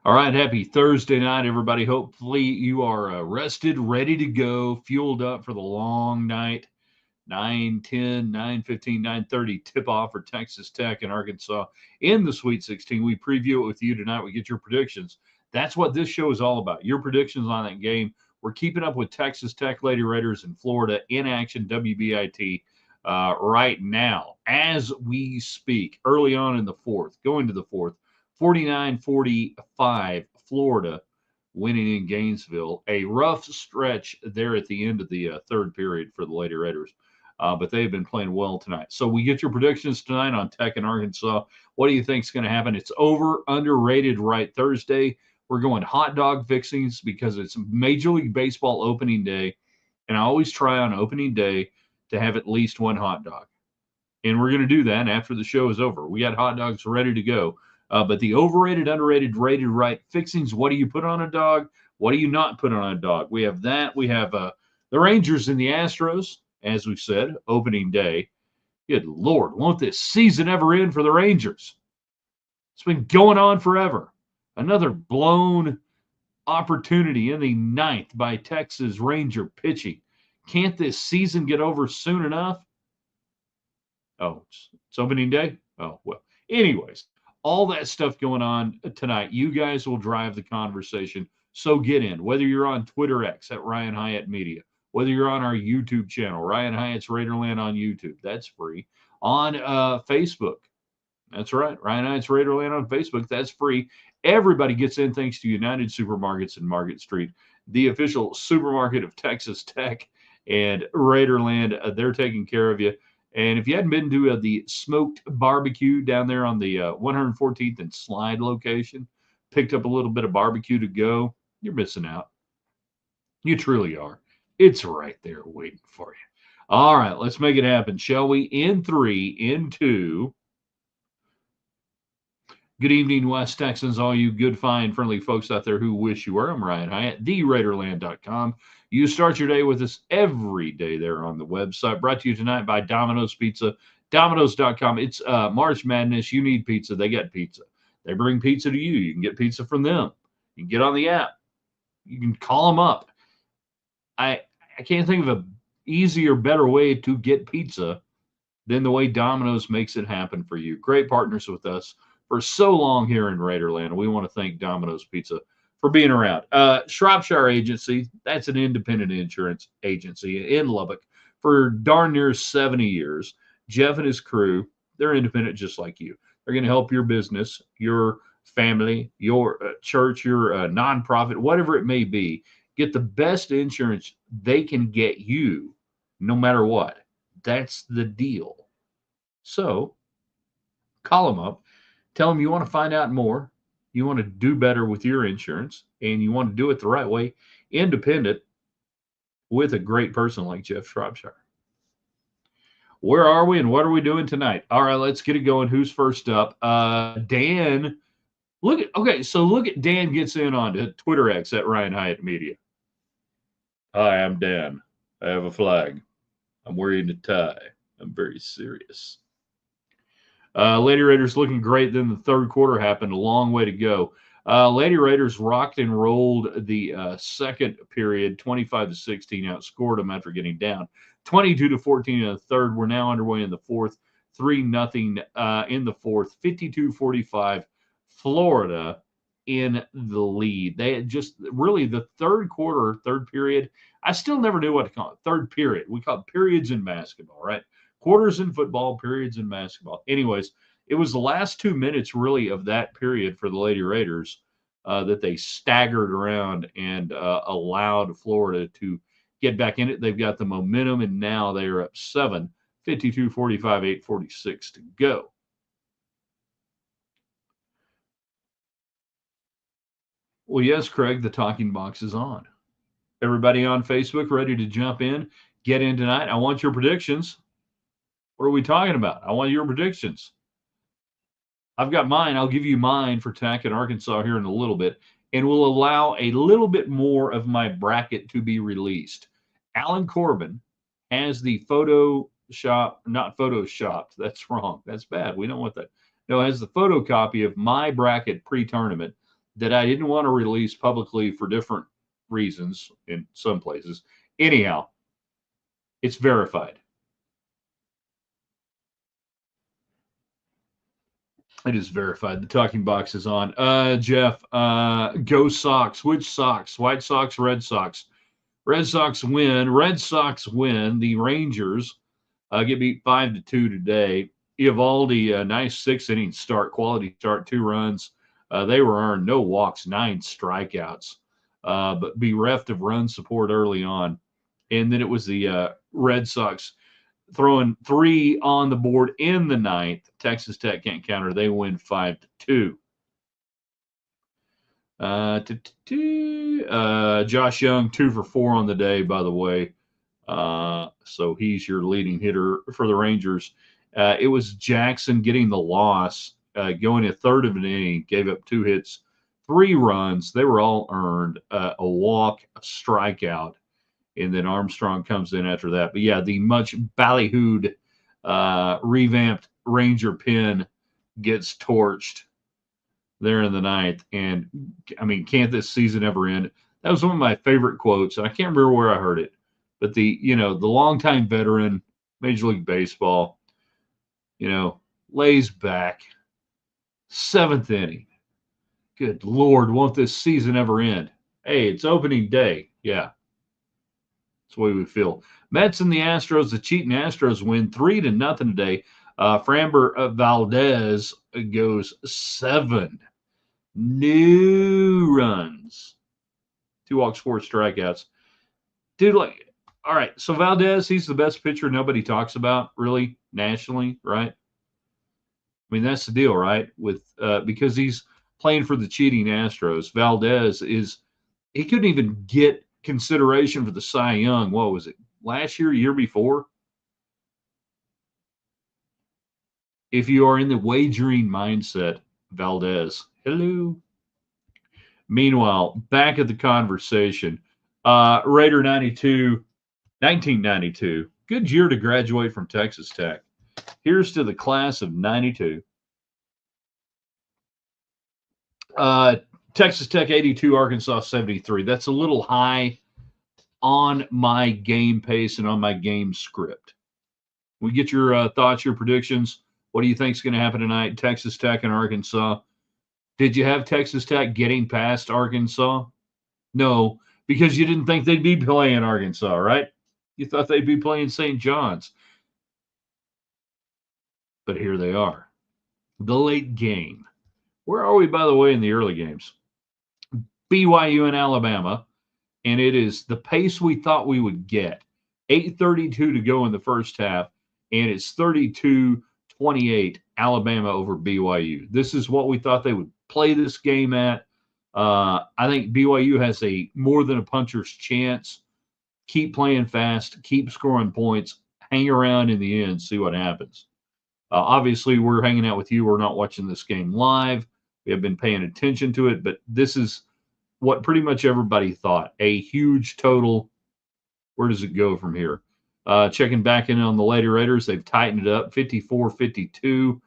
All right, happy Thursday night, everybody. Hopefully you are rested, ready to go, fueled up for the long night. 9:10, 9:15, 9:30 tip-off for Texas Tech and Arkansas in the Sweet 16. We preview it with you tonight. We get your predictions. That's what this show is all about, your predictions on that game. We're keeping up with Texas Tech Lady Raiders in Florida in action, WBIT, right now as we speak, early on in the fourth, going to the fourth. 49-45, Florida winning in Gainesville. A rough stretch there at the end of the third period for the Lady Raiders, but they've been playing well tonight. So we get your predictions tonight on Tech and Arkansas. What do you think is going to happen? It's over, underrated, right? Thursday, we're going hot dog fixings because it's Major League Baseball opening day, and I always try on opening day to have at least one hot dog. And we're going to do that after the show is over. We got hot dogs ready to go. But the overrated, underrated, rated right fixings, what do you put on a dog? What do you not put on a dog? We have that. We have the Rangers and the Astros, as we said, opening day. Good Lord, won't this season ever end for the Rangers? It's been going on forever. Another blown opportunity in the ninth by Texas Ranger pitching. Can't this season get over soon enough? Oh, it's opening day? Oh, well. Anyways, all that stuff going on tonight. You guys will drive the conversation. So get in, whether you're on Twitter X at Ryan Hyatt Media, whether you're on our YouTube channel, Ryan Hyatt's Raiderland on YouTube. That's free. On Facebook. That's right. Ryan Hyatt's Raiderland on Facebook. That's free. Everybody gets in thanks to United Supermarkets in Market Street, the official supermarket of Texas Tech and Raiderland. They're taking care of you. And if you hadn't been to the smoked barbecue down there on the 114th and Slide location, picked up a little bit of barbecue to go, you're missing out. You truly are. It's right there waiting for you. All right, let's make it happen, shall we? In three, in two. Good evening, West Texans, all you good, fine, friendly folks out there who wish you were. I'm Ryan Hyatt, TheRaiderland.com. You start your day with us every day there on the website. Brought to you tonight by Domino's Pizza, Domino's.com. It's March Madness. You need pizza. They got pizza. They bring pizza to you. You can get pizza from them. You can get on the app. You can call them up. I can't think of an easier, better way to get pizza than the way Domino's makes it happen for you. Great partners with us for so long here in Raiderland. We want to thank Domino's Pizza for being around. Shropshire Agency, that's an independent insurance agency in Lubbock for darn near 70 years. Jeff and his crew, they're independent just like you. They're going to help your business, your family, your church, your nonprofit, whatever it may be, get the best insurance they can get you no matter what. That's the deal. So call them up. Tell them you want to find out more. You want to do better with your insurance, and you want to do it the right way, independent, with a great person like Jeff Shropshire. Where are we and what are we doing tonight? All right, let's get it going. Who's first up? Dan. Look at Dan gets in on Twitter X at Ryan Hyatt Media. Hi, I'm Dan. I have a flag. I'm wearing a tie. I'm very serious. Lady Raiders looking great. Then the third quarter happened. A long way to go. Lady Raiders rocked and rolled the second period, 25-16, outscored them after getting down 22-14 in the third. We're now underway in the fourth, 3-0 in the fourth, 52-45. Florida in the lead. They had just really the third quarter, third period. I still never knew what to call it. Third period. We call it periods in basketball, right? Quarters in football, periods in basketball. Anyways, it was the last 2 minutes really of that period for the Lady Raiders that they staggered around and allowed Florida to get back in it. They've got the momentum, and now they are up 7, 52-45, 8:46 to go. Well, yes, Craig, the talking box is on. Everybody on Facebook ready to jump in, get in tonight. I want your predictions. What are we talking about? I want your predictions. I've got mine. I'll give you mine for Tech and Arkansas here in a little bit, and we'll allow a little bit more of my bracket to be released. Alan Corbin has the not photoshopped. That's wrong. That's bad. We don't want that. No, has the photocopy of my bracket pre-tournament that I didn't want to release publicly for different reasons in some places. Anyhow, it's verified. It is verified. The talking box is on. Jeff, go Sox. Which Sox? White Sox, Red Sox. Red Sox win. Red Sox win. The Rangers get beat 5-2 today. Eovaldi, nice 6 inning start, quality start, 2 runs. They were earned, no walks, 9 strikeouts, but bereft of run support early on. And then it was the Red Sox throwing 3 on the board in the ninth. Texas Tech can't counter. They win 5-2. Josh Young, 2 for 4 on the day, by the way. So he's your leading hitter for the Rangers. It was Jackson getting the loss, going a third of an inning, gave up 2 hits, 3 runs. They were all earned, a walk, a strikeout, and then Armstrong comes in after that. But yeah, the much ballyhooed, revamped Ranger pen gets torched there in the ninth. And I mean, can't this season ever end? That was one of my favorite quotes, and I can't remember where I heard it. But the longtime veteran, Major League Baseball, lays back, 7th inning. Good Lord, won't this season ever end? Hey, it's opening day. Yeah. That's the way we feel. Mets and the Astros, the cheating Astros win 3-0 today. Framber Valdez goes 7 new runs. 2 walks, 4 strikeouts. Dude, all right, so Valdez, he's the best pitcher nobody talks about, really, nationally, right? I mean, that's the deal, right? With because he's playing for the cheating Astros. Valdez he couldn't even get consideration for the Cy Young. What was it, last year, year before? If you are in the wagering mindset, Valdez, hello. Meanwhile, back at the conversation, Raider 1992, good year to graduate from Texas Tech. Here's to the class of 92. Texas Tech 82, Arkansas 73. That's a little high on my game pace and on my game script. We get your thoughts, your predictions. What do you think is going to happen tonight? Texas Tech and Arkansas. Did you have Texas Tech getting past Arkansas? No, because you didn't think they'd be playing Arkansas, right? You thought they'd be playing St. John's. But here they are. The late game. Where are we, by the way, in the early games? BYU and Alabama, and it is the pace we thought we would get. 8:32 to go in the first half, and it's 32-28 Alabama over BYU. This is what we thought they would play this game at. I think BYU has a more than a puncher's chance. Keep playing fast, keep scoring points, hang around in the end, see what happens. Obviously, we're hanging out with you. We're not watching this game live. We have been paying attention to it, but this is what pretty much everybody thought. A huge total. Where does it go from here? Checking back in on the Lady Raiders, they've tightened it up, 54-52.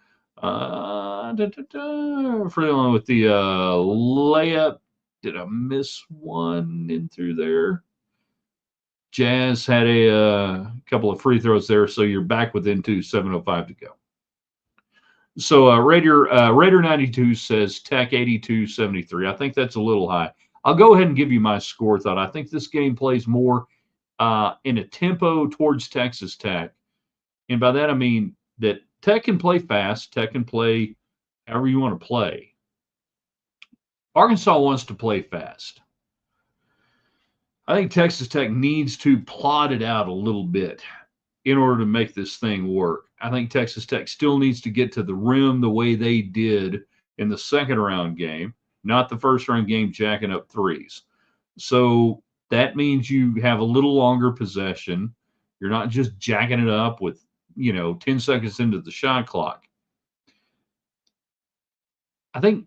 Freeland with the layup. Did I miss one in through there? Jazz had a couple of free throws there, so you're back within 2, 7:05 to go. So Raider 92 says Tech 82-73. I think that's a little high. I'll go ahead and give you my score thought. I think this game plays more in a tempo towards Texas Tech. And by that, I mean that Tech can play fast. Tech can play however you want to play. Arkansas wants to play fast. I think Texas Tech needs to plot it out a little bit in order to make this thing work. I think Texas Tech still needs to get to the rim the way they did in the second round game, not the first round game jacking up threes. So that means you have a little longer possession. You're not just jacking it up with, 10 seconds into the shot clock. I think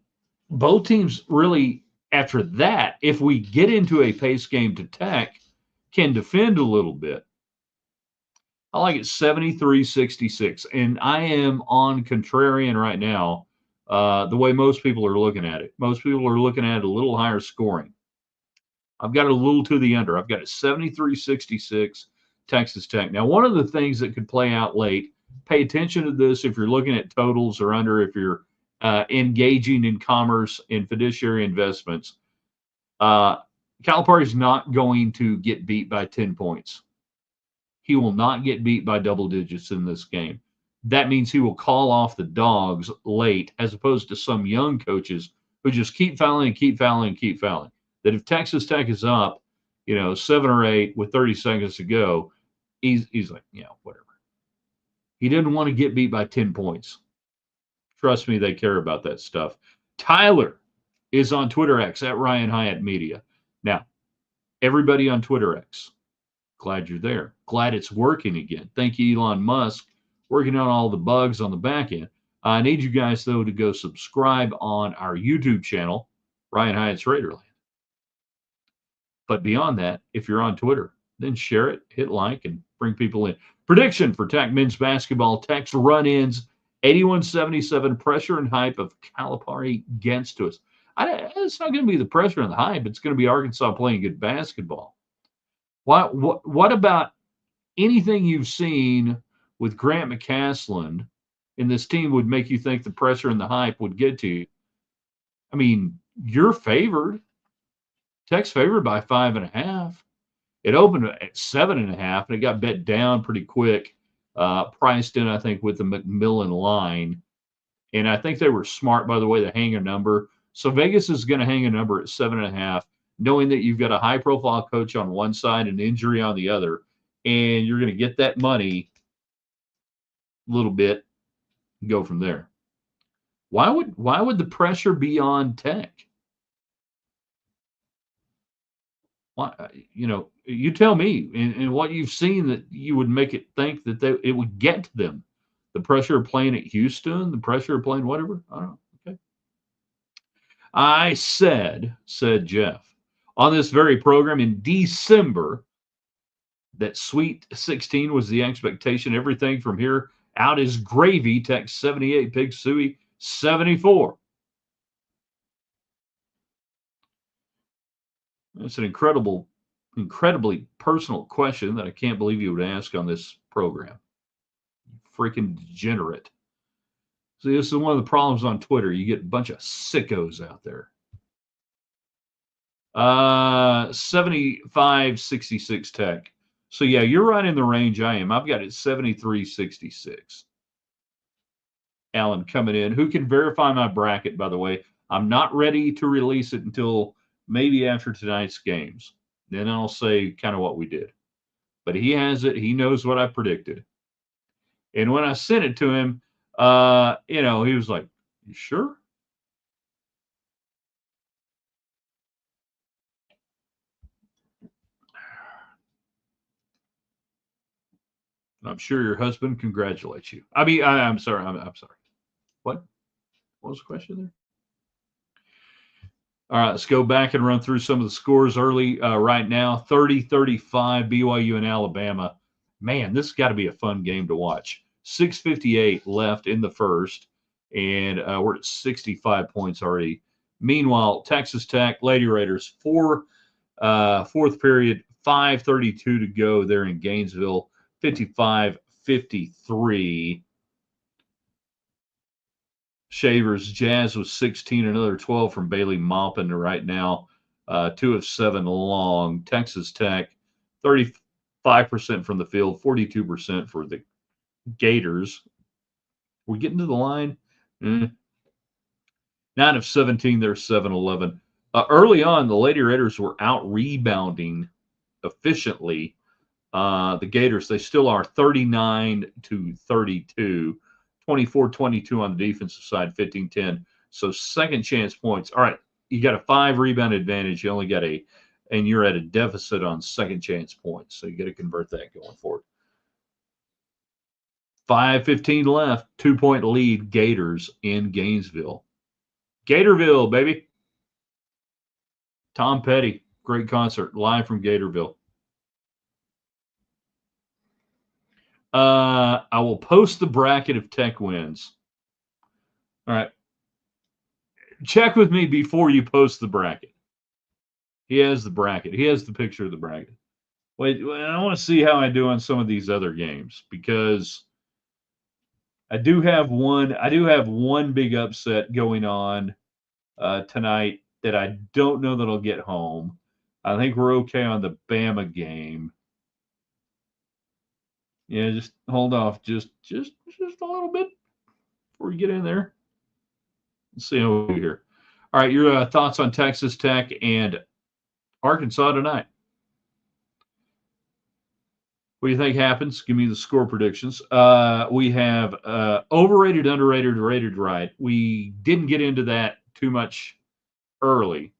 both teams really, after that, if we get into a pace game to Tech, can defend a little bit. I like it 73-66. And I am on contrarian right now the way most people are looking at it. Most people are looking at it a little higher scoring. I've got it a little to the under. I've got it 73-66 Texas Tech. Now, one of the things that could play out late, pay attention to this if you're looking at totals or under, if you're engaging in commerce and fiduciary investments. Calipari's not going to get beat by 10 points. He will not get beat by double digits in this game. That means he will call off the dogs late, as opposed to some young coaches who just keep fouling and keep fouling and keep fouling. That if Texas Tech is up, 7 or 8 with 30 seconds to go, he's like, whatever. He didn't want to get beat by 10 points. Trust me, they care about that stuff. Tyler is on Twitter X at Ryan Hyatt Media. Now, everybody on Twitter X, glad you're there. Glad it's working again. Thank you, Elon Musk, working on all the bugs on the back end. I need you guys, though, to go subscribe on our YouTube channel, Ryan Hyatt's Raiderland. But beyond that, if you're on Twitter, then share it, hit like, and bring people in. Prediction for Tech men's basketball. Tech's run-ins, 81-77, pressure and hype of Calipari gets to us. It's not going to be the pressure and the hype. It's going to be Arkansas playing good basketball. What about anything you've seen with Grant McCasland in this team would make you think the pressure and the hype would get to you? I mean, you're favored. Tech's favored by 5.5. It opened at 7.5, and it got bet down pretty quick. Priced in, I think, with the McMillan line. And I think they were smart, by the way, to hang a number. So Vegas is going to hang a number at 7.5, knowing that you've got a high-profile coach on one side and injury on the other, and you're going to get that money a little bit and go from there. Why would the pressure be on Tech? You tell me, and what you've seen that you would make it think that it would get to them. The pressure of playing at Houston, the pressure of playing whatever. I don't know. Okay. I said Jeff, on this very program in December that Sweet 16 was the expectation. Everything from here out is gravy. Tech 78, Pig Suey 74. That's an incredibly personal question that I can't believe you would ask on this program. Freaking degenerate. See, this is one of the problems on Twitter. You get a bunch of sickos out there. 75-66 Tech. So, yeah, you're right in the range I am. I've got it 73-66. Alan coming in. Who can verify my bracket, by the way? I'm not ready to release it until maybe after tonight's games. Then I'll say kind of what we did. But he has it. He knows what I predicted. And when I sent it to him, he was like, "You sure?" I'm sure your husband congratulates you. I mean, I'm sorry. I'm sorry. What was the question there? All right, let's go back and run through some of the scores early right now. 30-35, BYU and Alabama. Man, this has got to be a fun game to watch. 6:58 left in the first, and we're at 65 points already. Meanwhile, Texas Tech, Lady Raiders, fourth period, 5:32 to go there in Gainesville, 55-53. Shavers, Jazz was 16, another 12 from Bailey Maupin right now. 2 of 7 long. Texas Tech, 35% from the field, 42% for the Gators. We're getting to the line. 9 of 17, they're 7-11. Early on, the Lady Raiders were out rebounding efficiently. The Gators, they still are 39-32. 24-22 on the defensive side, 15-10. So second chance points. All right, you got a 5 rebound advantage. You only got and you're at a deficit on second chance points. So you got to convert that going forward. 5:15 left, 2-point lead, Gators in Gainesville. Gatorville, baby. Tom Petty, great concert, live from Gatorville. I will post the bracket if Tech wins. All right. Check with me before you post the bracket. He has the bracket. He has the picture of the bracket. Wait, I want to see how I do on some of these other games because I do have one. I do have one big upset going on tonight that I don't know that I'll get home. I think we're okay on the Bama game. Yeah, just hold off just a little bit before we get in there. Let's see how we do here. All right, your thoughts on Texas Tech and Arkansas tonight? What do you think happens? Give me the score predictions. We have overrated, underrated, rated right. We didn't get into that too much early,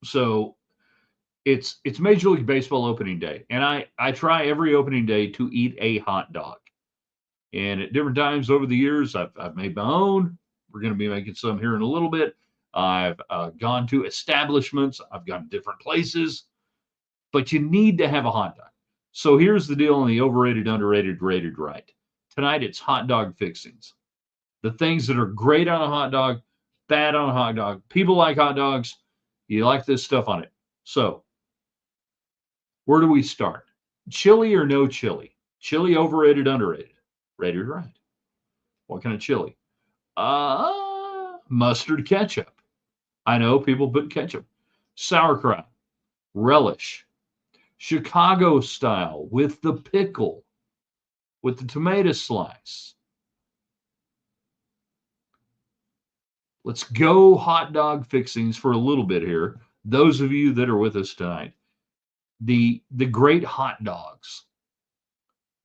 so it's Major League Baseball opening day, and I try every opening day to eat a hot dog. And at different times over the years, I've made my own. We're going to be making some here in a little bit. I've gone to establishments. I've gone to different places, but you need to have a hot dog. So here's the deal on the overrated, underrated, rated right. Tonight it's hot dog fixings. The things that are great on a hot dog, bad on a hot dog. People like hot dogs. You like this stuff on it. So where do we start? Chili or no chili? Chili overrated, underrated? Rated right. What kind of chili? Mustard ketchup. I know people put ketchup. Sauerkraut. Relish. Chicago style with the pickle, with the tomato slice. Let's go hot dog fixings for a little bit here. Those of you that are with us tonight, the great hot dogs.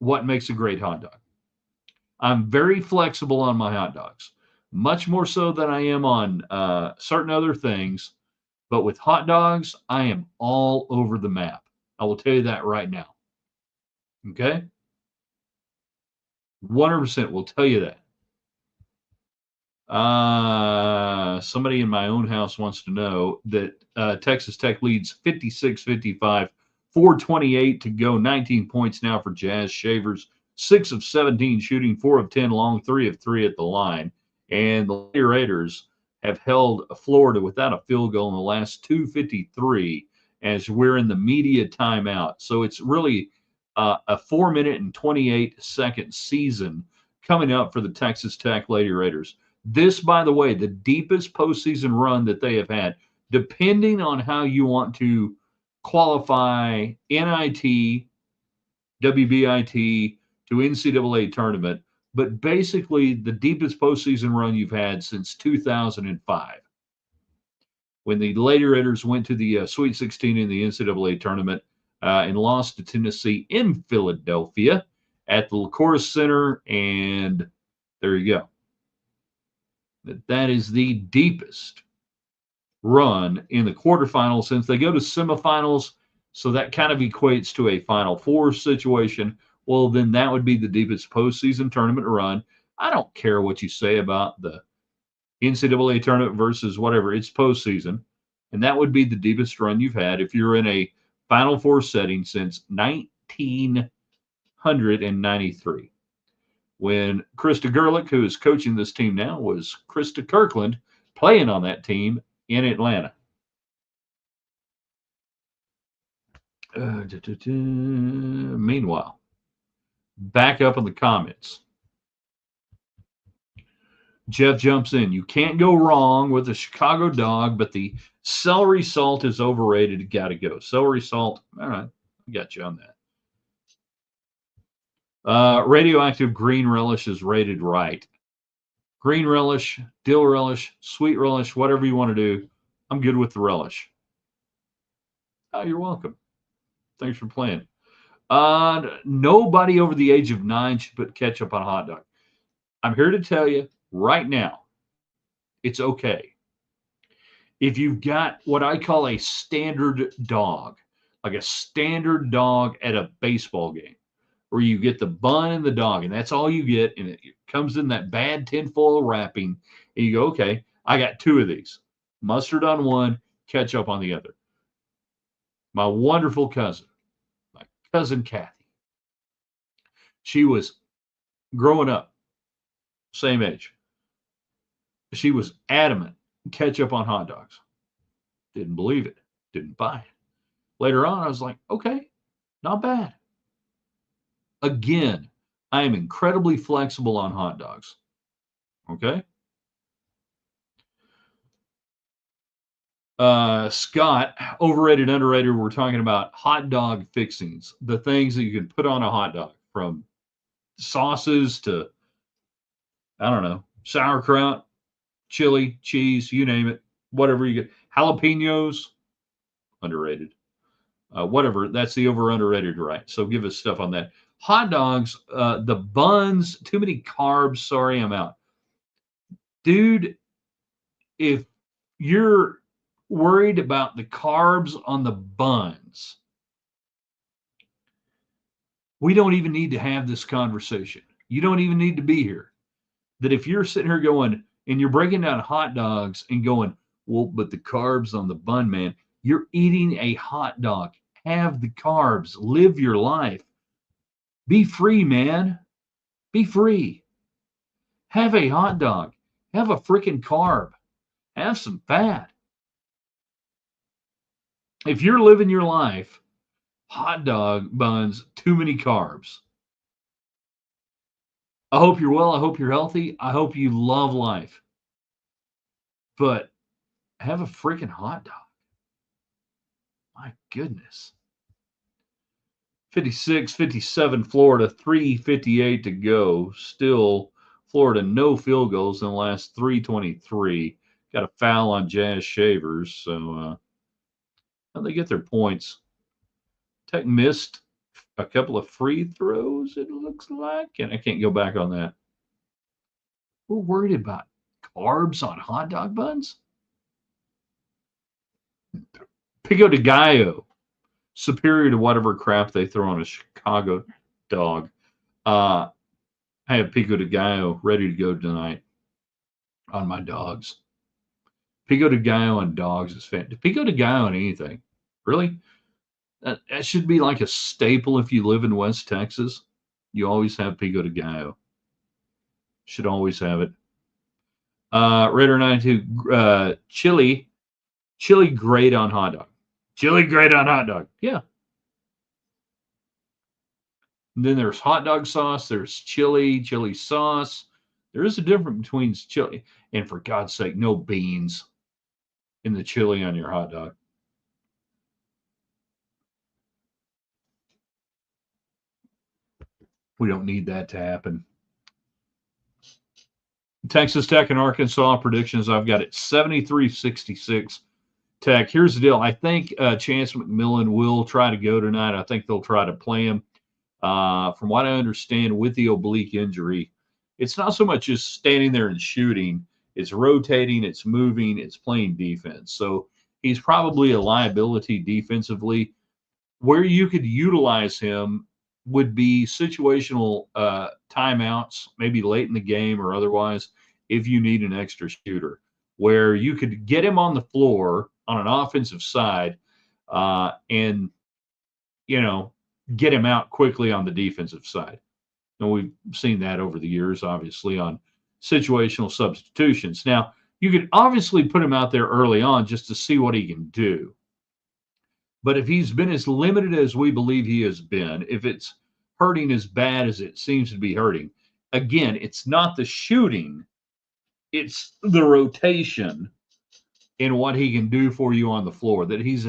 What makes a great hot dog? I'm very flexible on my hot dogs, much more so than I am on certain other things. But with hot dogs, I am all over the map. I will tell you that right now. Okay? 100% will tell you that. Somebody in my own house wants to know that Texas Tech leads 56-55, 4:28 to go, 19 points now for Jazz Shavers, 6 of 17 shooting, 4 of 10 long, 3 of 3 at the line. And the Lady Raiders have held Florida without a field goal in the last 2:53 as we're in the media timeout. So it's really a 4-minute and 28-second season coming up for the Texas Tech Lady Raiders. This, by the way, the deepest postseason run that they have had, depending on how you want to qualify NIT, WBIT to NCAA tournament, but basically the deepest postseason run you've had since 2005, when the Lady Raiders went to the Sweet 16 in the NCAA tournament and lost to Tennessee in Philadelphia at the Liacouras Center, and there you go. That is the deepest run in the quarterfinals since they go to semifinals. So that kind of equates to a Final Four situation. Well, then that would be the deepest postseason tournament run. I don't care what you say about the NCAA tournament versus whatever. It's postseason. And that would be the deepest run you've had if you're in a Final Four setting since 1993. When Krista Gerlich, who is coaching this team now, was Krista Kirkland playing on that team in Atlanta. Meanwhile, back up in the comments. Jeff jumps in. You can't go wrong with a Chicago dog, but the celery salt is overrated. Got to go. Celery salt. All right. I got you on that. Radioactive green relish is rated right. Green relish, dill relish, sweet relish, whatever you want to do. I'm good with the relish. Oh, you're welcome. Thanks for playing. Nobody over the age of 9 should put ketchup on a hot dog. I'm here to tell you right now, it's okay. If you've got what I call a standard dog, like a standard dog at a baseball game, where you get the bun and the dog, and that's all you get, and it comes in that bad tinfoil wrapping, and you go, okay, I got 2 of these. Mustard on one, ketchup on the other. My wonderful cousin, my cousin Kathy, she was growing up, same age. She was adamant, ketchup on hot dogs. Didn't believe it. Didn't buy it. Later on, I was like, okay, not bad. Again, I am incredibly flexible on hot dogs. Okay. Scott, overrated, underrated. We're talking about hot dog fixings, the things that you can put on a hot dog, from sauces to, I don't know, sauerkraut, chili, cheese, you name it, whatever you get. Jalapenos, underrated. Whatever, that's the over underrated, right? So give us stuff on that. Hot dogs, the buns, too many carbs. Sorry, I'm out. Dude, if you're worried about the carbs on the buns, we don't even need to have this conversation. You don't even need to be here. That if you're sitting here going and you're breaking down hot dogs and going, well, but the carbs on the bun, man, you're eating a hot dog. Have the carbs, live your life. Be free, man. Be free. Have a hot dog. Have a freaking carb. Have some fat. If you're living your life, hot dog buns, too many carbs. I hope you're well. I hope you're healthy. I hope you love life. But have a freaking hot dog. My goodness. 56, 57 Florida, 3:58 to go. Still Florida, no field goals in the last 3:23. Got a foul on Jazz Shavers, so they get their points. Tech missed a couple of free throws, it looks like, and I can't go back on that. We're worried about carbs on hot dog buns? Pico de Gallo, superior to whatever crap they throw on a Chicago dog. I have Pico de Gallo ready to go tonight on my dogs. Pico de Gallo on dogs is fantastic. Pico de Gallo on anything. Really? That should be like a staple if you live in West Texas. You always have Pico de Gallo. Should always have it. Raider 92, chili great on hot dog. Chili great on hot dog. Yeah. And then there's hot dog sauce. There's chili sauce. There is a difference between chili. And for God's sake, no beans in the chili on your hot dog. We don't need that to happen. Texas Tech and Arkansas predictions. I've got it 73-66 Tech. Here's the deal. I think Chance McMillan will try to go tonight. I think they'll try to play him. From what I understand, with the oblique injury, it's not so much just standing there and shooting. It's rotating, it's moving, it's playing defense. So he's probably a liability defensively. Where you could utilize him would be situational timeouts, maybe late in the game or otherwise, if you need an extra shooter, where you could get him on the floor on an offensive side and, get him out quickly on the defensive side. And we've seen that over the years, obviously, on situational substitutions. Now, you could obviously put him out there early on just to see what he can do. But if he's been as limited as we believe he has been, if it's hurting as bad as it seems to be hurting, again, it's not the shooting, it's the rotation in what he can do for you on the floor, that he's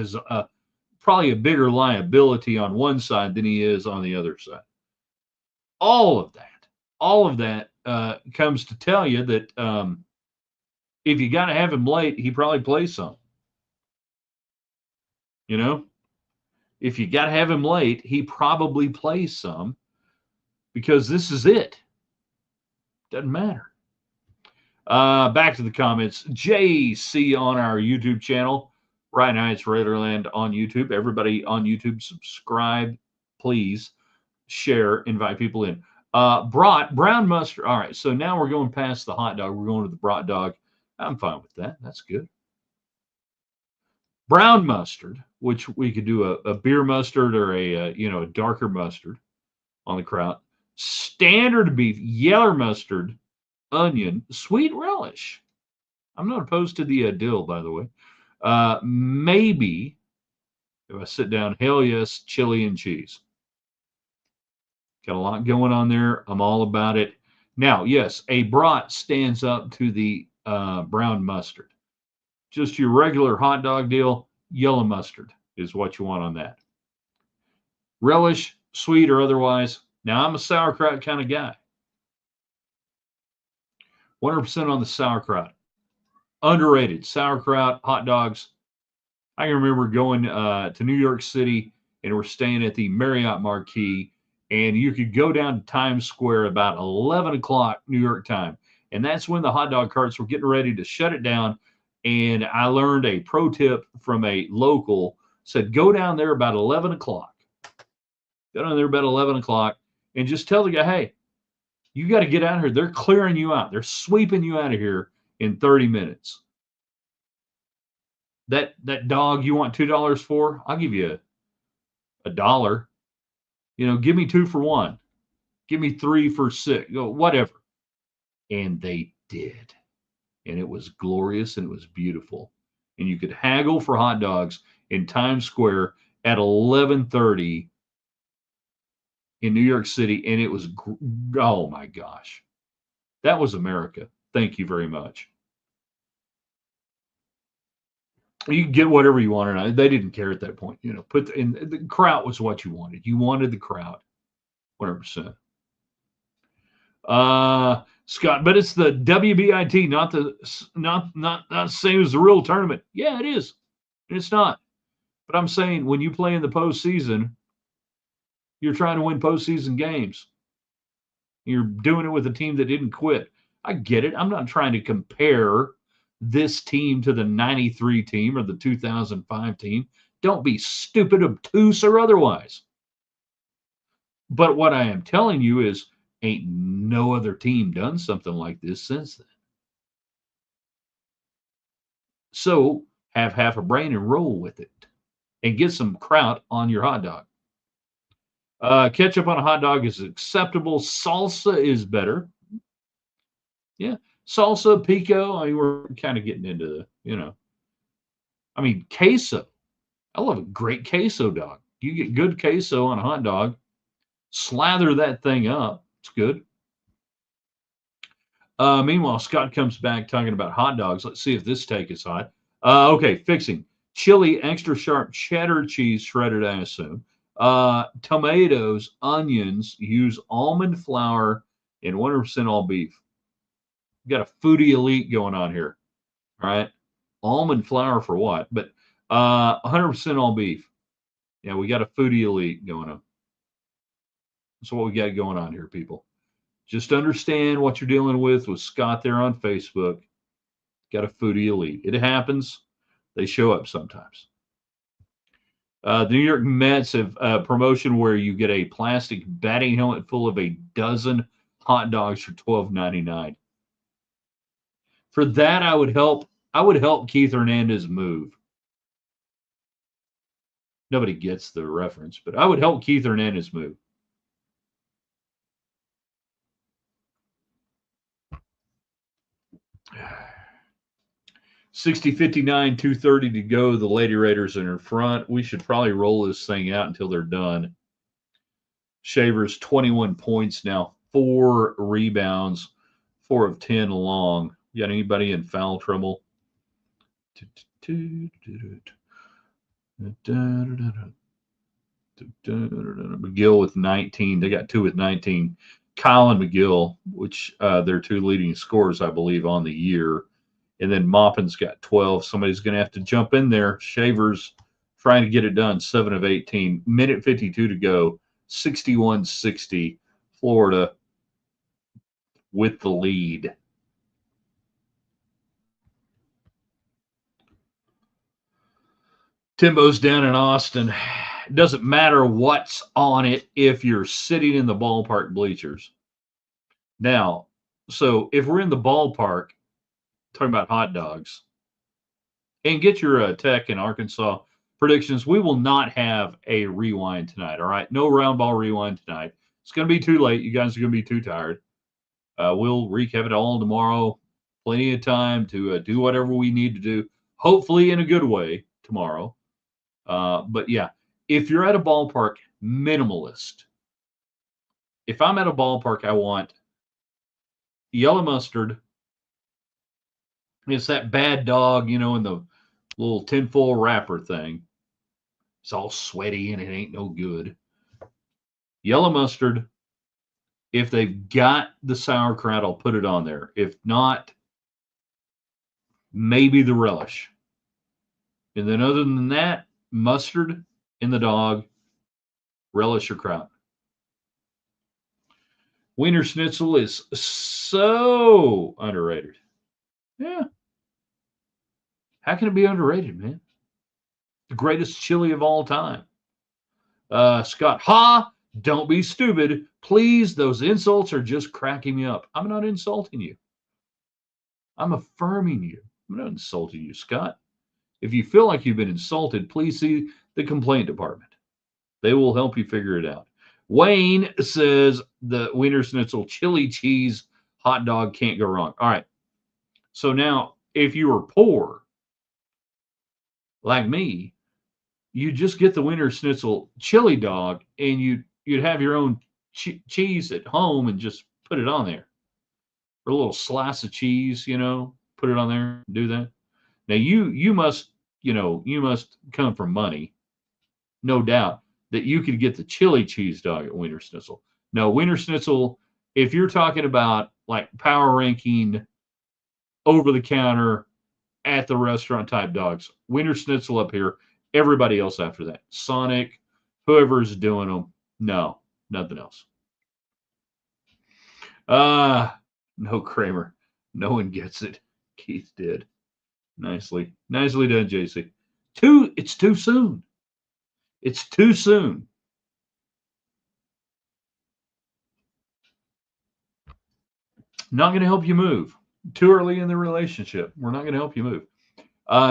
probably a bigger liability on one side than he is on the other side. All of that comes to tell you that if you got to have him late, he probably plays some. If you got to have him late, he probably plays some, because this is it. Doesn't matter. Back to the comments. JC on our YouTube channel. Right now it's Raiderland on YouTube. Everybody on YouTube, subscribe, please. Share, invite people in. Brown mustard. All right, so now we're going past the hot dog. We're going to the brat dog. I'm fine with that. That's good. Brown mustard, which we could do a beer mustard or a darker mustard on the kraut. Standard beef, yellow mustard, onion, sweet relish. I'm not opposed to the dill, by the way. Maybe if I sit down, hell yes, chili and cheese. Got a lot going on there. I'm all about it. Now, yes, a brat stands up to the brown mustard. Just your regular hot dog deal, yellow mustard is what you want on that. Relish, sweet or otherwise. Now, I'm a sauerkraut kind of guy. 100% on the sauerkraut. Underrated. Sauerkraut, hot dogs. I can remember going to New York City and we're staying at the Marriott Marquis, and you could go down to Times Square about 11 o'clock New York time. And that's when the hot dog carts were getting ready to shut it down. And I learned a pro tip from a local, said, go down there about 11 o'clock. Go down there about 11 o'clock and just tell the guy, hey, you got to get out of here. They're clearing you out. They're sweeping you out of here in 30 minutes. That dog you want $2 for, I'll give you a dollar. You know, give me 2 for 1. Give me 3 for 6. Whatever. And they did. And it was glorious and it was beautiful. And you could haggle for hot dogs in Times Square at 11:30 in New York City, and it was, oh my gosh. That was America. Thank you very much. You can get whatever you wanted. They didn't care at that point. You know, put in the kraut was what you wanted. You wanted the kraut, 100%. Scott, but it's the WBIT, not the same as the real tournament. Yeah, it is. It's not. But I'm saying when you play in the postseason, you're trying to win postseason games. You're doing it with a team that didn't quit. I get it. I'm not trying to compare this team to the 93 team or the 2005 team. Don't be stupid, obtuse, or otherwise. But what I am telling you is ain't no other team done something like this since then. So have half a brain and roll with it and get some kraut on your hot dog. Ketchup on a hot dog is acceptable. Salsa is better. Yeah. Salsa, pico. I mean, we're kind of getting into the, you know. I mean, queso. I love a great queso dog. You get good queso on a hot dog, slather that thing up. It's good. Meanwhile, Scott comes back talking about hot dogs. Let's see if this take is hot. Okay, fixing. Chili, extra sharp cheddar cheese shredded, I assume. Tomatoes, onions, use almond flour, and 100% all beef. You got a foodie elite going on here. All right. Almond flour for what? But 100% all beef. Yeah, we got a foodie elite going on. That's what we got going on here, people. Just understand what you're dealing with Scott there on Facebook. Got a foodie elite. It happens. They show up sometimes. The New York Mets have a promotion where you get a plastic batting helmet full of a dozen hot dogs for $12.99. For that, I would help Keith Hernandez move. Nobody gets the reference, but I would help Keith Hernandez move. $60.59, $2:30 to go. The Lady Raiders are in front. We should probably roll this thing out until they're done. Shavers, 21 points now, 4 rebounds, 4 of 10 long. You got anybody in foul trouble? McGill with 19. They got 2 with 19. Kyle and McGill, which they're 2 leading scorers, I believe, on the year. And then Maupin's got 12. Somebody's going to have to jump in there. Shavers trying to get it done. 7 of 18. Minute 52 to go. 61-60. Florida with the lead. Timbo's down in Austin. It doesn't matter what's on it if you're sitting in the ballpark bleachers. Now, so if we're in the ballpark, talking about hot dogs, and get your Tech in Arkansas predictions. We will not have a rewind tonight. All right, no round ball rewind tonight. It's going to be too late. You guys are going to be too tired. We'll recap it all tomorrow. plenty of time to do whatever we need to do, hopefully in a good way tomorrow. But yeah, if you're at a ballpark, minimalist. If I'm at a ballpark, I want yellow mustard. It's that bad dog, in the little tinfoil wrapper thing. It's all sweaty and it ain't no good. Yellow mustard. If they've got the sauerkraut, I'll put it on there. If not, maybe the relish. And then other than that, mustard in the dog, relish or kraut. Wiener Schnitzel is so underrated. Yeah. How can it be underrated, man? The greatest chili of all time. Scott, don't be stupid. Please, those insults are just cracking me up. I'm not insulting you. I'm affirming you. I'm not insulting you, Scott. If you feel like you've been insulted, please see the complaint department. They will help you figure it out. Wayne says the Wiener Schnitzel chili cheese hot dog can't go wrong. All right. So now, if you were poor, like me, you just get the Wiener Schnitzel chili dog and you'd have your own cheese at home and just put it on there. Or a little slice of cheese, put it on there, do that. Now you must come from money, no doubt, that you could get the chili cheese dog at Wiener Schnitzel. No, Wiener Schnitzel, if you're talking about like power ranking, over the counter, at the restaurant type dogs, Wiener Schnitzel up here, everybody else after that. Sonic, whoever's doing them, no, nothing else. No, Kramer. No one gets it. Keith did. Nicely done, JC. It's too soon. It's too soon. Not going to help you move. Too early in the relationship. We're not going to help you move.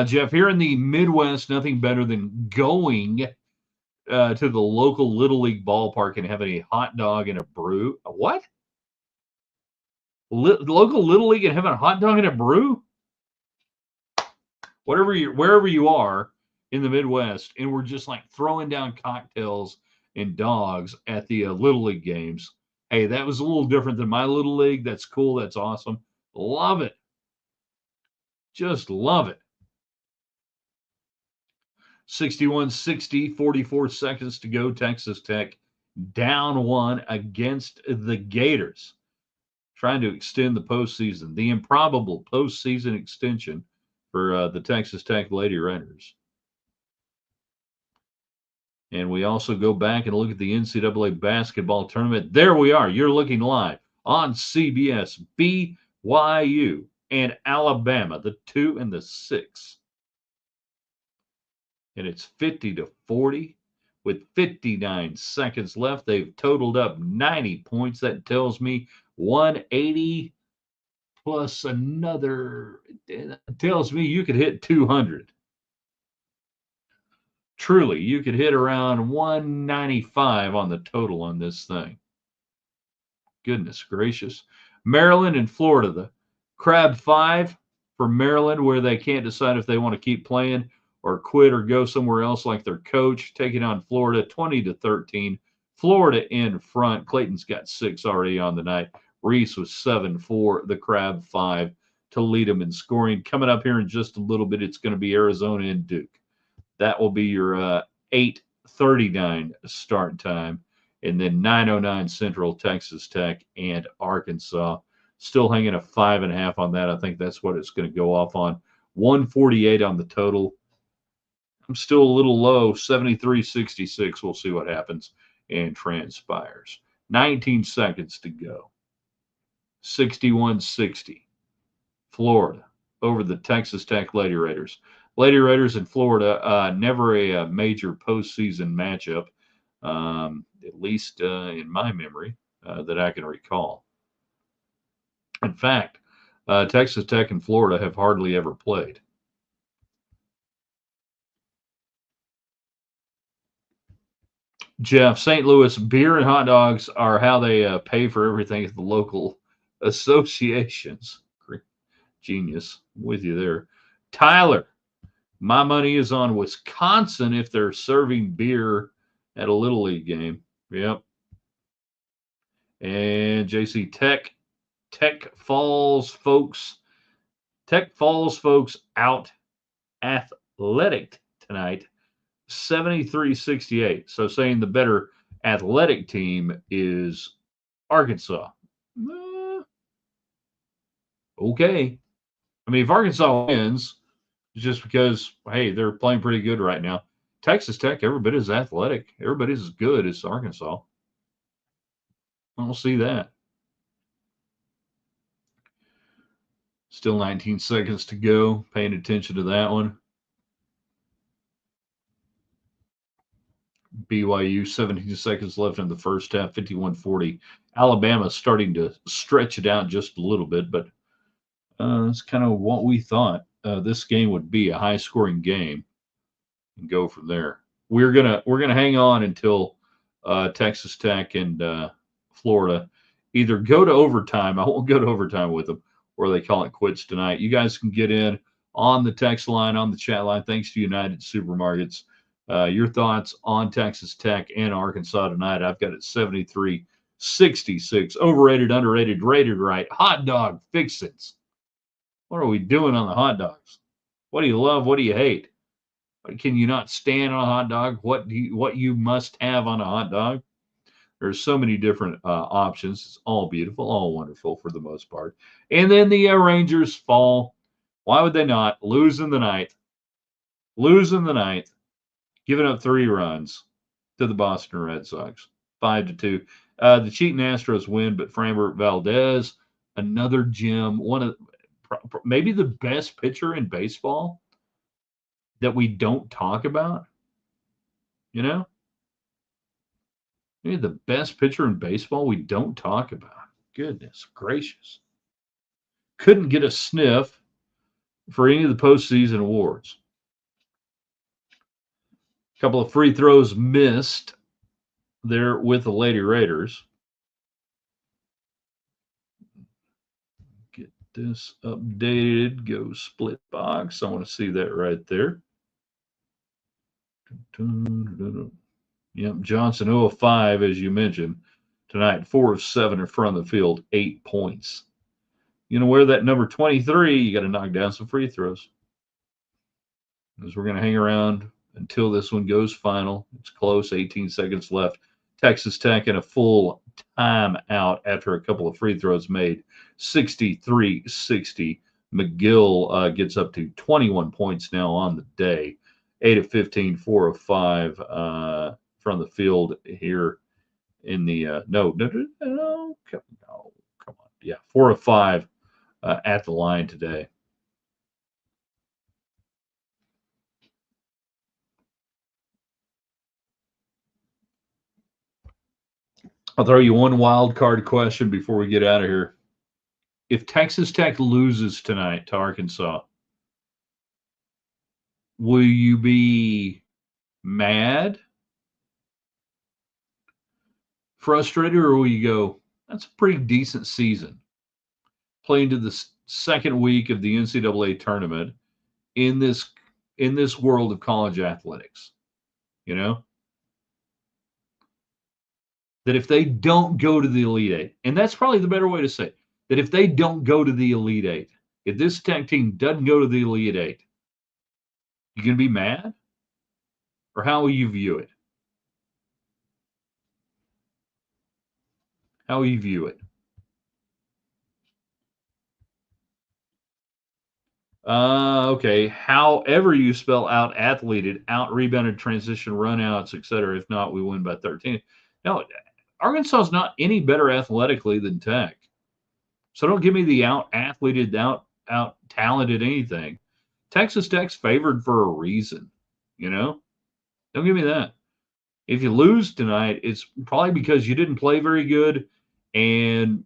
Jeff, here in the Midwest, nothing better than going to the local Little League ballpark and having a hot dog and a brew. What? Local Little League and having a hot dog and a brew? Wherever you are in the Midwest, and we're just like throwing down cocktails and dogs at the Little League games. Hey, that was a little different than my Little League. That's cool. That's awesome. Love it. Just love it. 61-60, 44 seconds to go. Texas Tech down one against the Gators, trying to extend the postseason, the improbable postseason extension for the Texas Tech Lady Raiders. And we also go back and look at the NCAA basketball tournament. There we are. You're looking live on CBS. BYU and Alabama, the 2 and the 6. And it's 50-40 with 59 seconds left. They've totaled up 90 points. That tells me 180 plus another. That tells me you could hit 200. Truly, you could hit around 195 on the total on this thing. Goodness gracious. Maryland and Florida, the Crab 5 for Maryland, where they can't decide if they want to keep playing or quit or go somewhere else like their coach, taking on Florida 20-13. Florida in front. Clayton's got 6 already on the night. Reese was 7 for the Crab 5 to lead them in scoring. Coming up here in just a little bit, it's going to be Arizona and Duke. That will be your 8:39 start time. And then 9:09 Central, Texas Tech and Arkansas. Still hanging a 5.5 on that. I think that's what it's going to go off on. 148 on the total. I'm still a little low, 73-66. We'll see what happens and transpires. 19 seconds to go. 61-60. Florida over the Texas Tech Lady Raiders. Lady Raiders in Florida, never a major postseason matchup, at least in my memory that I can recall. In fact, Texas Tech and Florida have hardly ever played. Jeff, St. Louis beer and hot dogs are how they pay for everything at the local associations. Genius. I'm with you there. Tyler, my money is on Wisconsin if they're serving beer at a Little League game. Yep. And JC Tech Falls folks out athletic tonight, 73-68. So saying the better athletic team is Arkansas. Okay. I mean, if Arkansas wins, it's just because, hey, they're playing pretty good right now. Texas Tech, every bit as athletic. Everybody's as good as Arkansas. I don't see that. Still 19 seconds to go. Paying attention to that one. BYU, 17 seconds left in the first half, 51-40. Alabama starting to stretch it out just a little bit, but that's kind of what we thought this game would be, a high-scoring game, and go from there. We're gonna hang on until Texas Tech and Florida either go to overtime. I won't go to overtime with them, or they call it quits tonight. You guys can get in on the text line, on the chat line. Thanks to United Supermarkets. Your thoughts on Texas Tech and Arkansas tonight? I've got it 73-66. Overrated, underrated, rated right. Hot Dog Fixins. What are we doing on the hot dogs? What do you love? What do you hate? Can you not stand on a hot dog? What you must have on a hot dog? There's so many different options. It's all beautiful, all wonderful for the most part. And then the Rangers fall. Why would they not? Losing the night, giving up 3 runs to the Boston Red Sox, 5-2. The cheating Astros win, but Framber Valdez, another gem, one of maybe the best pitcher in baseball that we don't talk about. You know, maybe the best pitcher in baseball we don't talk about. Goodness gracious. Couldn't get a sniff for any of the postseason awards. A couple of free throws missed there with the Lady Raiders. Get this updated. Go split box. I want to see that right there. Yep, Johnson 0 of 5, as you mentioned, tonight. 4 of 7 in front of the field, 8 points. You know where that number 23, you got to knock down some free throws. As we're going to hang around until this one goes final. It's close, 18 seconds left. Texas Tech in a full timeout after a couple of free throws made, 63-60. McGill gets up to 21 points now on the day, 8 of 15, 4 of 5 from the field here in the no, come on. Yeah, 4 of 5 at the line today. I'll throw you one wild card question before we get out of here. If Texas Tech loses tonight to Arkansas, will you be mad, frustrated, or will you go, that's a pretty decent season? Playing to the second week of the NCAA tournament in this world of college athletics, you know? That if they don't go to the Elite Eight, and that's probably the better way to say it, that if they don't go to the Elite Eight, if this Tech team doesn't go to the Elite Eight, you going to be mad? Or how will you view it? How will you view it? Okay. However you spell out athleted, out rebounded, transition, runouts, etc. If not, we win by 13. No, Arkansas is not any better athletically than Tech. So don't give me the out athleted, out talented anything. Texas Tech's favored for a reason, you know? Don't give me that. If you lose tonight, it's probably because you didn't play very good and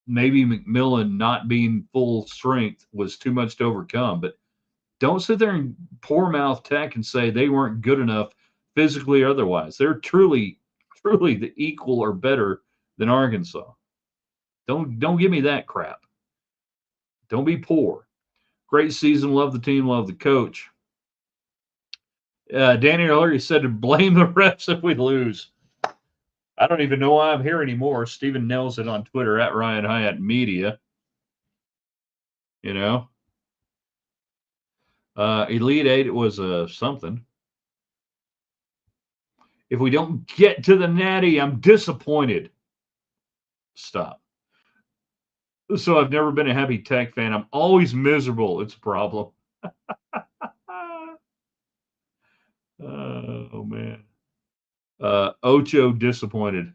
maybe McMillan not being full strength was too much to overcome. But don't sit there and poor mouth Tech and say they weren't good enough physically or otherwise. They're truly the equal or better than Arkansas. Don't give me that crap. Don't be poor. Great season. Love the team. Love the coach. Danny earlier said to blame the refs if we lose. I don't even know why I'm here anymore. Stephen nails it on Twitter at Ryan Hyatt Media. You know, Elite Eight was something. If we don't get to the Natty, I'm disappointed. Stop. So I've never been a happy Tech fan. I'm always miserable. It's a problem. Oh man. Ocho disappointed.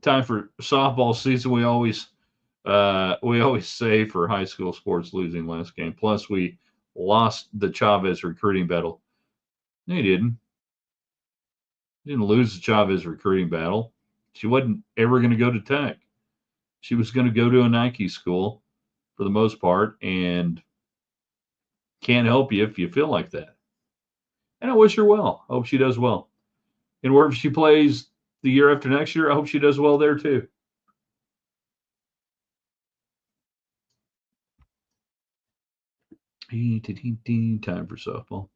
Time for softball season. We always say for high school sports losing last game. Plus we lost the Chavez recruiting battle. No, you didn't. You didn't lose the Chavez recruiting battle. She wasn't ever going to go to Tech. She was going to go to a Nike school for the most part, and can't help you if you feel like that. And I wish her well. I hope she does well. And wherever she plays the year after next year, I hope she does well there too. Time for softball.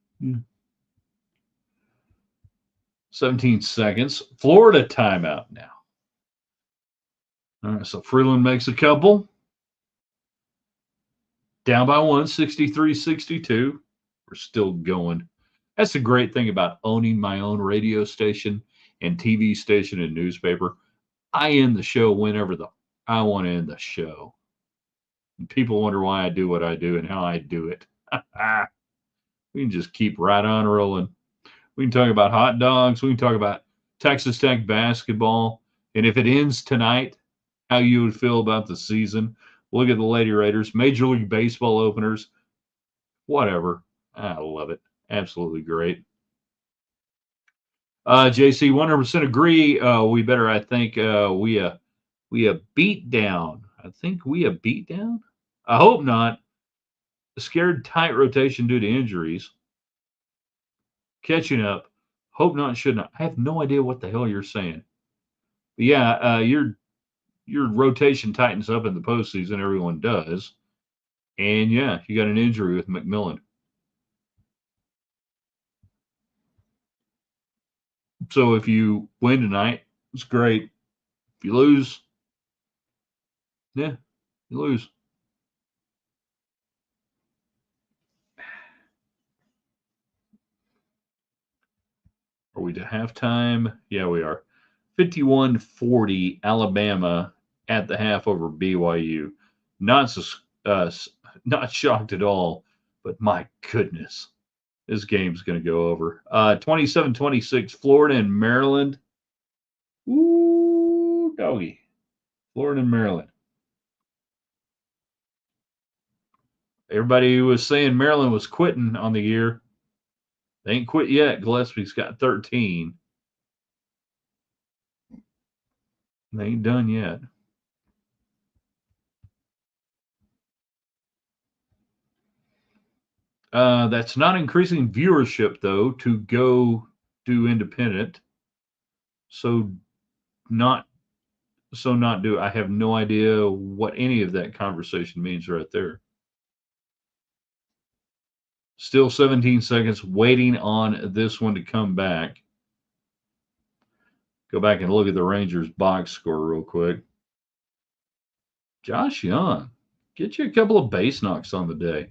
17 seconds. Florida timeout now. All right, so Freeland makes a couple. Down by one, 63-62. We're still going. That's the great thing about owning my own radio station and TV station and newspaper. I end the show whenever I want to end the show. And people wonder why I do what I do and how I do it. We can just keep right on rolling. We can talk about hot dogs. We can talk about Texas Tech basketball. And if it ends tonight, how you would feel about the season. Look at the Lady Raiders, Major League Baseball openers, whatever. I love it. Absolutely great. JC, 100% agree. We better, I think, we a beat down. I think we a beat down. I hope not. Scared tight rotation due to injuries. Catching up. Hope not, should not. I have no idea what the hell you're saying. But yeah, your rotation tightens up in the postseason. Everyone does. And yeah, you got an injury with McMillan. So if you win tonight, it's great. If you lose, yeah, you lose. Are we to halftime? Yeah, we are. 51-40, Alabama at the half over BYU. Not not shocked at all, but my goodness, this game's going to go over. 27-26, Florida and Maryland. Ooh, doggy. Florida and Maryland. Everybody was saying Maryland was quitting on the year. They ain't quit yet. Gillespie's got 13. They ain't done yet. That's not increasing viewership, though, to go do independent. So not do. I have no idea what any of that conversation means right there. Still 17 seconds waiting on this one to come back. Go back and look at the Rangers box score real quick. Josh Young, get you a couple of base knocks on the day.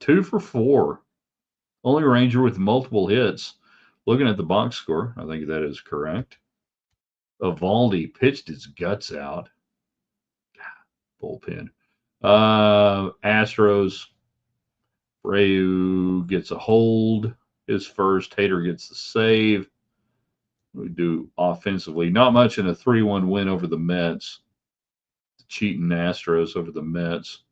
2 for 4. Only Ranger with multiple hits. Looking at the box score, I think that is correct. Evaldi pitched his guts out. Bullpen. Astros. Brayu gets a hold. His first. Hader gets the save. We do offensively. Not much in a 3-1 win over the Mets. The cheating Astros over the Mets.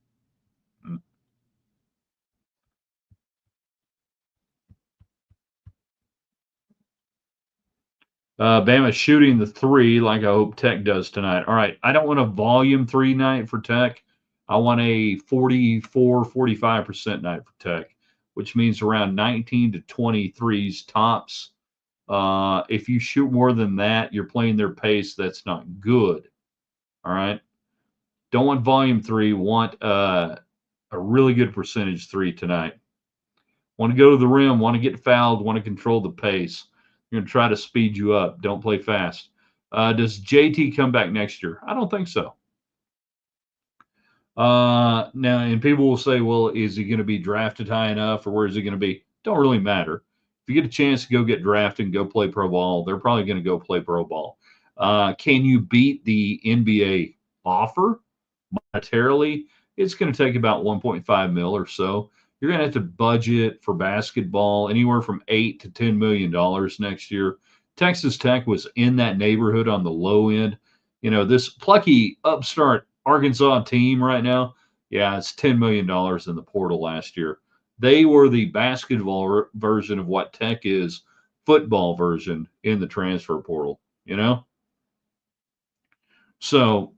Bama shooting the 3 like I hope Tech does tonight. All right. I don't want a volume 3 night for Tech. I want a 44, 45% night for Tech, which means around 19 to 23s tops. If you shoot more than that, you're playing their pace. That's not good. All right. Don't want volume 3. Want a really good percentage 3 tonight. Want to go to the rim. Want to get fouled. Want to control the pace. You're going to try to speed you up. Don't play fast. Does JT come back next year? I don't think so. Now, and people will say, well, is he going to be drafted high enough or where is he going to be? Don't really matter. If you get a chance to go get drafted and go play pro ball, they're probably going to go play pro ball. Can you beat the NBA offer monetarily? It's going to take about 1.5 mil or so. You're going to have to budget for basketball anywhere from $8 to $10 million next year. Texas Tech was in that neighborhood on the low end. You know, this plucky upstart Arkansas team right now, yeah, it's $10 million in the portal last year. They were the basketball version of what Tech is, football version in the transfer portal, you know? So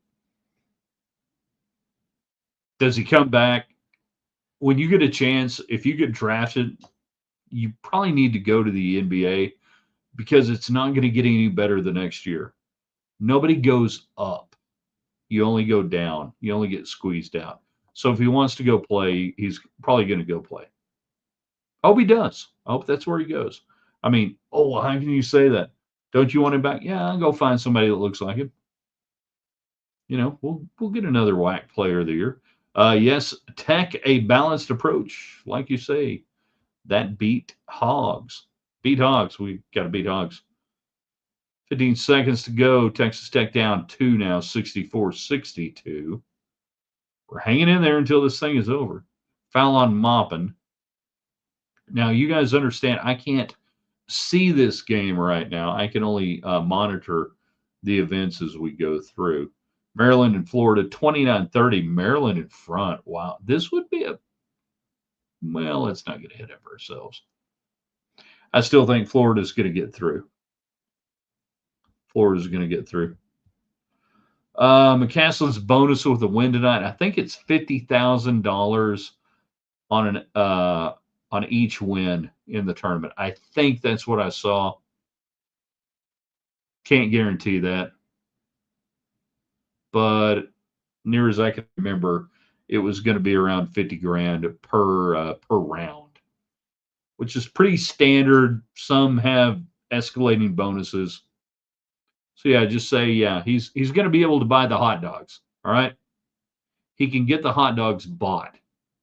does he come back? When you get a chance, if you get drafted, you probably need to go to the NBA because it's not going to get any better the next year. Nobody goes up. You only go down. You only get squeezed out. So if he wants to go play, he's probably going to go play. I hope he does. I hope that's where he goes. I mean, oh, how can you say that? Don't you want him back? Yeah, I'll go find somebody that looks like him. You know, we'll get another WAC player of the year. Yes, Tech, a balanced approach, like you say. That beat Hogs. Beat Hogs. We got to beat Hogs. 15 seconds to go. Texas Tech down 2 now, 64-62. We're hanging in there until this thing is over. Foul on Moppin. Now, you guys understand, I can't see this game right now. I can only monitor the events as we go through. Maryland and Florida, 29-30. Maryland in front. Wow. This would be well, let's not get ahead of ourselves. I still think Florida's going to get through. Florida's going to get through. McCaslin's bonus with a win tonight. I think it's $50,000 on each win in the tournament. I think that's what I saw. Can't guarantee that, but near as I can remember, it was going to be around 50 grand per round, which is pretty standard. Some have escalating bonuses. So yeah, just say yeah, he's going to be able to buy the hot dogs. All right, he can get the hot dogs bought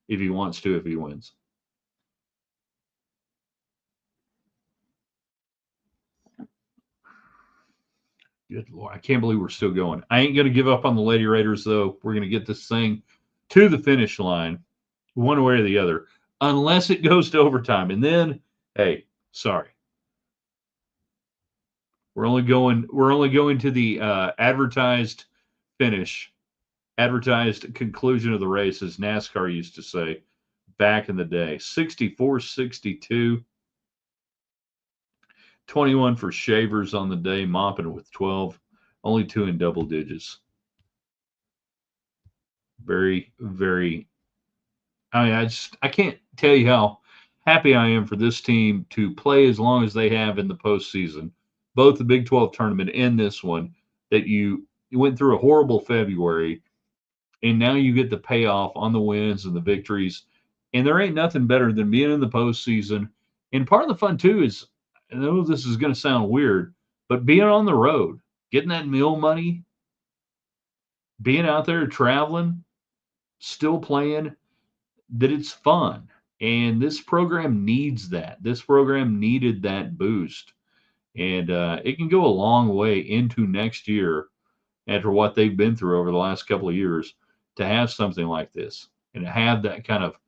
if he wants to if he wins. Good Lord, I can't believe we're still going. I ain't going to give up on the Lady Raiders though. We're going to get this thing to the finish line, one way or the other, unless it goes to overtime, and then hey, sorry. We're only going to the advertised finish, advertised conclusion of the race, as NASCAR used to say back in the day. 64-62. 21 for Shavers on the day, mopping with 12. Only 2 in double digits. Very, very. I mean, I can't tell you how happy I am for this team to play as long as they have in the postseason, both the Big 12 tournament and this one, that you went through a horrible February, and now you get the payoff on the wins and the victories. And there ain't nothing better than being in the postseason. And part of the fun, too, is I know this is going to sound weird, but being on the road, getting that meal money, being out there traveling, still playing, that it's fun. And this program needs that. This program needed that boost. And it can go a long way into next year after what they've been through over the last couple of years to have something like this and to have that kind of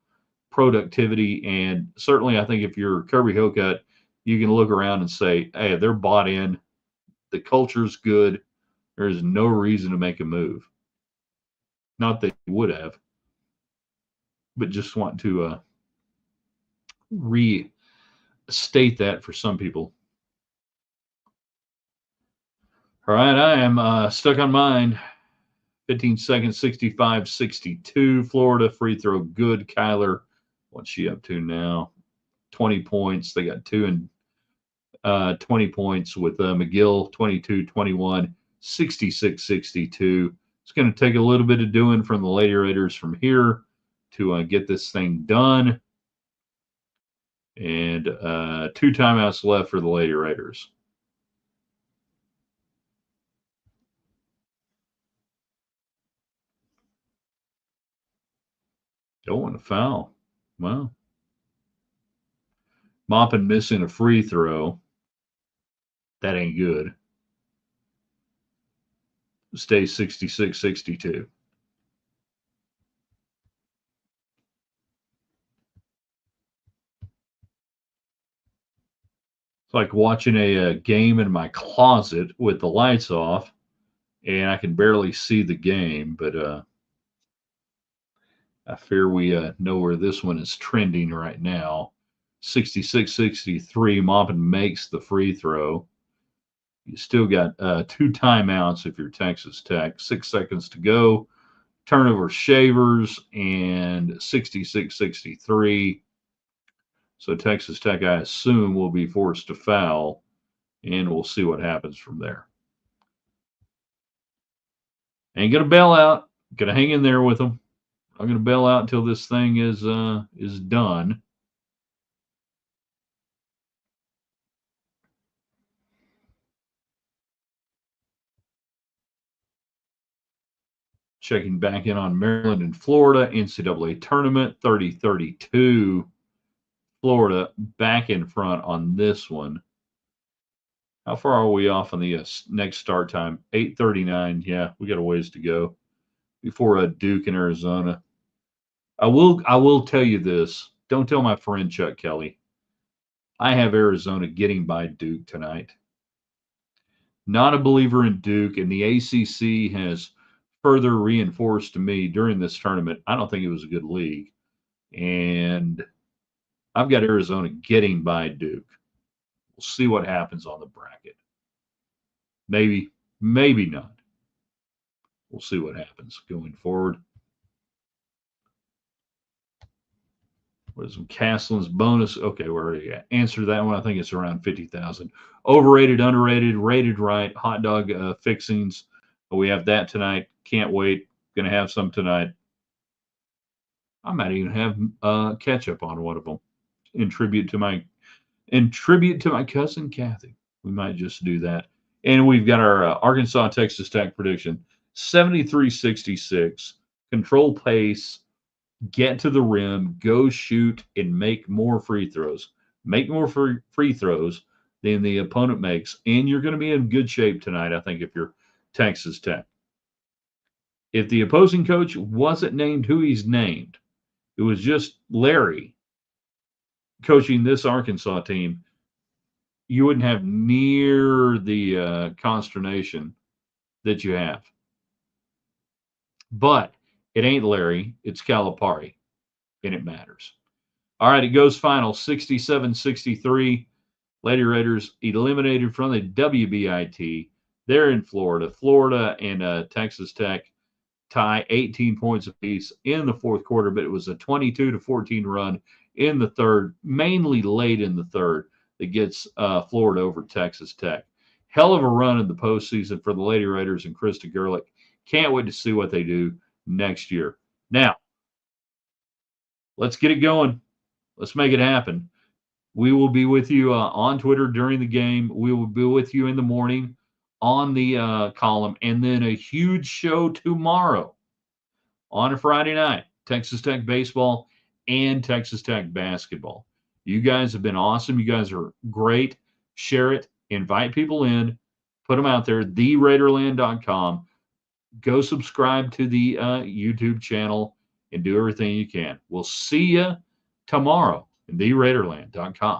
productivity. And certainly, I think if you're Kirby Hocutt, you can look around and say, hey, they're bought in. The culture's good. There's no reason to make a move. Not that you would have, but just want to restate that for some people. All right, I am stuck on mine. 15 seconds, 65-62. Florida free throw good. Kyler, what's she up to now? 20 points. They got 2 and 20 points with McGill, 22-21, 66-62. It's going to take a little bit of doing from the Lady Raiders from here to get this thing done. And 2 timeouts left for the Lady Raiders. Don't want to foul. Well, Maupin missing a free throw. That ain't good. Stays 66-62. It's like watching a game in my closet with the lights off, and I can barely see the game, but I fear we know where this one is trending right now. 66-63, Maupin makes the free throw. You still got 2 timeouts if you're Texas Tech. 6 seconds to go. Turnover Shavers and 66-63. So Texas Tech, I assume, will be forced to foul, and we'll see what happens from there. Ain't gonna bail out. Gonna hang in there with them. I'm gonna bail out until this thing is done. Checking back in on Maryland and Florida NCAA tournament 30-32. Florida back in front on this one. How far are we off on the next start time? 8:39. Yeah, we got a ways to go before Duke and Arizona. I will tell you this. Don't tell my friend Chuck Kelly. I have Arizona getting by Duke tonight. Not a believer in Duke, and the ACC has further reinforced to me during this tournament. I don't think it was a good league, and I've got Arizona getting by Duke. We'll see what happens on the bracket. Maybe not. We'll see what happens going forward. What is Castlin's bonus? Okay, we're already at. Answer that one. I think it's around 50,000. Overrated, underrated, rated right. Hot Dog Fixins. We have that tonight. Can't wait. Going to have some tonight. I might even have ketchup on one of them in tribute to my cousin Kathy. We might just do that. And we've got our Arkansas Texas Tech prediction: 73-66. Control pace. Get to the rim, go shoot, and make more free throws. Make more free throws than the opponent makes, and you're going to be in good shape tonight, I think, if you're Texas Tech. If the opposing coach wasn't named who he's named, it was just Larry coaching this Arkansas team, you wouldn't have near the consternation that you have. But it ain't Larry, it's Calipari, and it matters. All right, it goes final 67-63. Lady Raiders eliminated from the WBIT. They're in Florida. Florida and Texas Tech tie 18 points apiece in the fourth quarter, but it was a 22-14 run in the third, mainly late in the third, that gets Florida over Texas Tech. Hell of a run in the postseason for the Lady Raiders and Krista Gerlich. Can't wait to see what they do next year. Now, let's get it going. Let's make it happen. We will be with you on Twitter during the game. We will be with you in the morning on the column, and then a huge show tomorrow on a Friday night. Texas Tech baseball and Texas Tech basketball. You guys have been awesome. You guys are great. Share it. Invite people in. Put them out there. TheRaiderland.com. Go subscribe to the YouTube channel and do everything you can. We'll see you tomorrow in TheRaiderland.com.